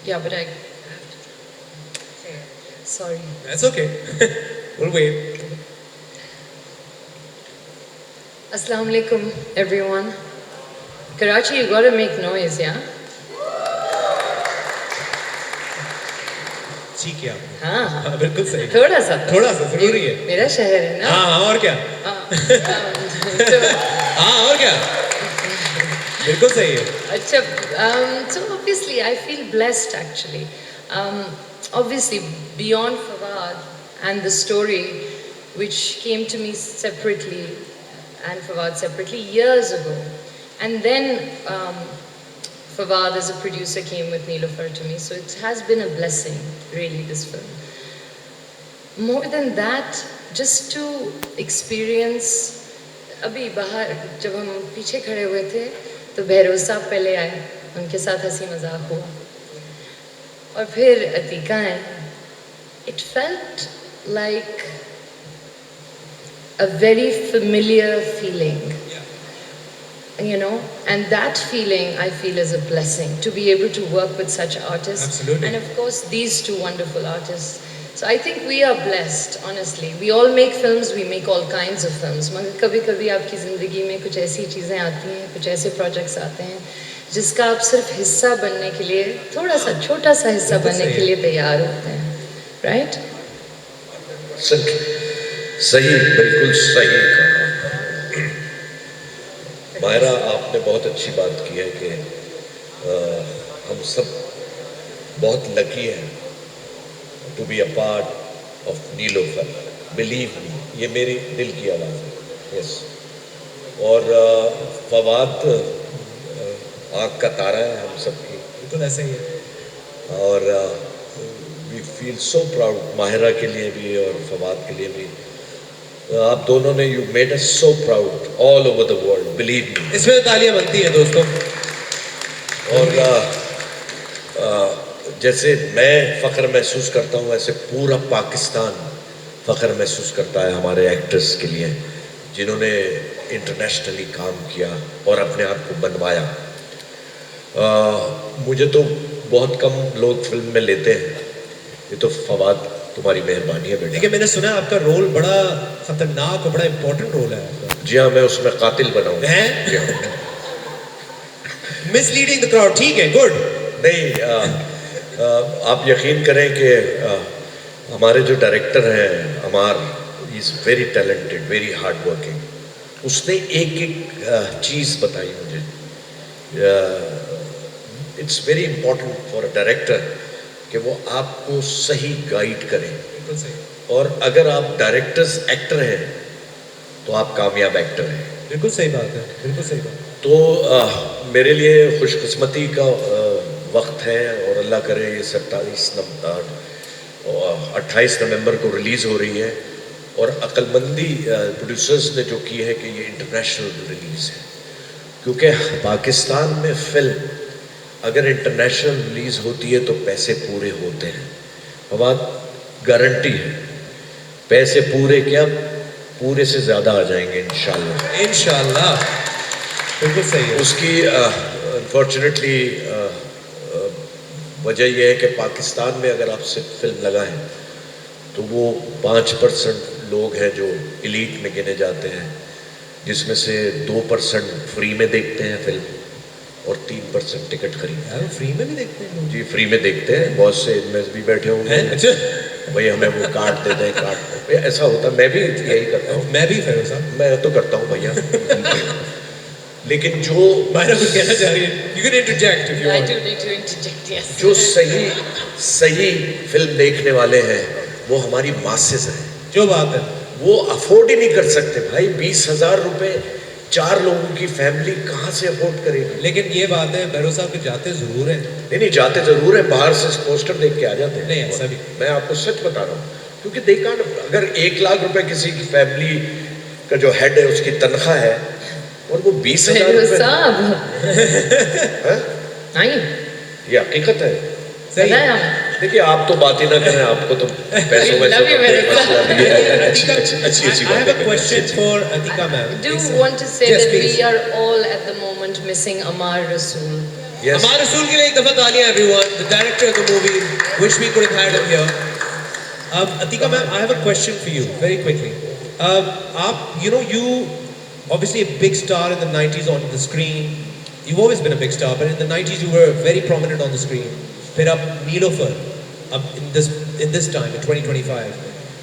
Yeah, but I have to say it. Sorry. That's okay. We'll wait. Assalamu alaikum, everyone. Karachi, you gotta make noise, yeah? ठीक है आपने हाँ, हाँ बिल्कुल सही थोड़ा सा ज़रूरी है मेरा शहर है ना. हाँ और क्या So, हाँ और क्या बिल्कुल सही है Achha, so obviously I feel blessed actually. Obviously beyond Fawad and the story which came to me separately and Fawad separately years ago, and then Fawad as a producer came with Neelofar to me, so it has been a blessing really, this film. More than that, just to experience, abhi bahar jab hum piche khade hue the to Bhairav Sahab pehle aaye, unke sath hansi mazak hua aur phir Atika hai. It felt like a very familiar feeling, you know, and that feeling I feel is a blessing to be able to work with such artists. Absolutely. And of course these two wonderful artists. So I think we are blessed, honestly. We all make films, we make all kinds of films. Magar kabhi kabhi aapki zindagi mein kuch aisi cheezein aati hain, kuch aise projects aate hain jiska aap sirf hissa banne ke liye thoda sa chota sa hissa banne ke liye taiyar hote hain, right? सही बिल्कुल सही कहा मायरा आपने बहुत अच्छी बात की है कि हम सब बहुत लकी हैं to be a part of Neelofar believe me ये मेरी दिल की आवाज़ है यस और फवाद आँख का तारा है हम सब की बिल्कुल ऐसे ही है और we feel so proud Mahira के लिए भी और फवाद के लिए भी आप दोनों ने you made us so proud all over the world believe me इसमें तालियां बनती हैं दोस्तों और जैसे मैं फ़ख्र महसूस करता हूँ वैसे पूरा पाकिस्तान फ़ख्र महसूस करता है हमारे एक्टर्स के लिए जिन्होंने इंटरनेशनली काम किया और अपने आप को बनवाया मुझे तो बहुत कम लोग फिल्म में लेते हैं ये तो फवाद तुम्हारी मेहरबानी है बेटा देखिए मैंने सुना है आपका रोल बड़ा खतरनाक और बड़ा इम्पोर्टेंट रोल है आपका जी हाँ मैं उसमें कातिल बनाऊंगा हैं मिसलीडिंग द क्राउड ठीक है गुड नहीं आप यकीन करें कि हमारे जो डायरेक्टर हैं Amar is very talented very hard working उसने एक एक चीज़ बताई मुझे it's very important for a director कि वो आपको सही गाइड करें बिल्कुल सही और अगर आप डायरेक्टर्स एक्टर हैं तो आप कामयाब एक्टर हैं बिल्कुल सही बात है बिल्कुल सही बात तो मेरे लिए खुशकिस्मती का वक्त है और अल्लाह करे ये 28 नवंबर को रिलीज़ हो रही है और अक्लमंदी प्रोड्यूसर्स ने जो की है कि ये इंटरनेशनल रिलीज़ है क्योंकि पाकिस्तान में फिल्म अगर इंटरनेशनल रिलीज़ होती है तो पैसे पूरे होते हैं फवाद गारंटी है पैसे पूरे क्या पूरे से ज़्यादा आ जाएंगे इंशाल्लाह बिल्कुल सही है उसकी अनफॉर्चुनेटली वजह यह है कि पाकिस्तान में अगर आप सिर्फ फिल्म लगाएं तो वो 5% लोग हैं जो एलीट में गिने जाते हैं जिसमें से 2% फ्री में देखते हैं फिल्म और 3% टिकट खरीदते यार फ्री में भी देखते हैं हैं जी फ्री में देखते हैं बहुत से इनमें भी बैठे होंगे अच्छा भाई हमें वो कार्ड दे दें कार्ड ऐसा होता है मैं भी यही करता हूँ मैं भी फिर साहब मैं तो करता हूँ भैया लेकिन जो मायरा कुछ कहना चाह रही है you can interject if you I want do need to interject, yes. जो सही फिल्म देखने वाले हैं वो हमारी मासेस हैं जो बात है वो अफोर्ड ही नहीं कर सकते भाई 20,000 रुपए 4 लोगों की फैमिली कहाँ से अफोर्ड करेगी लेकिन ये बात है भैरव साहब के जाते जरूर हैं नहीं जाते जरूर है बाहर से पोस्टर देख के आ जाते हैं नहीं, ऐसा भी। मैं आपको सच बता रहा हूँ क्योंकि देखा ना अगर 1 लाख रुपए किसी की फैमिली का जो हेड है उसकी तनख्वाह है और वो 20,000 Bhairav रुपए Sahab. हैं? नहीं, ये हकीकत है सही बताया हमें. देखिए आप तो बात ही ना करें आपको तो पैसों I में love you very much. अच्छी I have a question for Atika ma'am. I do want to say Yes, that please. we are all at the moment missing Amar Rasool. Yes. Amar Rasool ke liye ek dafa taaliyan everyone, the director of the movie. Wish we could have had him here. Atika ma'am, I have a question for you, very quickly. You obviously a big star in the 90s on the screen. You've always been a big star, but in the 90s you were very prominent on the screen. Phir ab Neelofer, in this time, in 2025.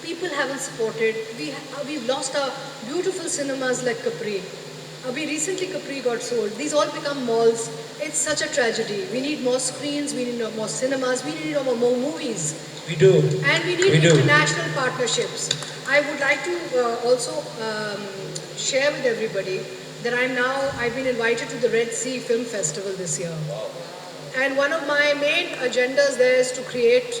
People haven't supported. We've lost our beautiful cinemas like Capri. Abhi recently Capri got sold. These all become malls. It's such a tragedy. We need more screens. We need more cinemas. We need more movies. We do. And we need international partnerships. I would like to also share with everybody that I've been invited to the Red Sea Film Festival this year. And one of my main agendas there is to create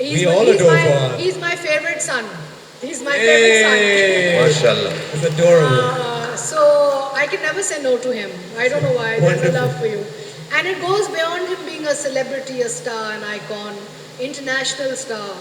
We all adore Fawad. He's my favorite son. He's my favorite son. MashaAllah. It's adorable. So I can never say no to him. I don't know why. There's a love for you. And it goes beyond him being a celebrity, a star, an icon, international star.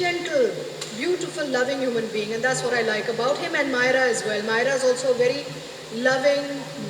gentle, beautiful, loving human being, and that's what I like about him. And Myra as well. Myra is also a very loving,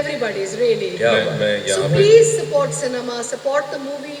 everybody is really. So please support cinema, support the movie.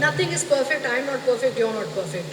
Nothing is perfect. I'm not perfect. You're not perfect.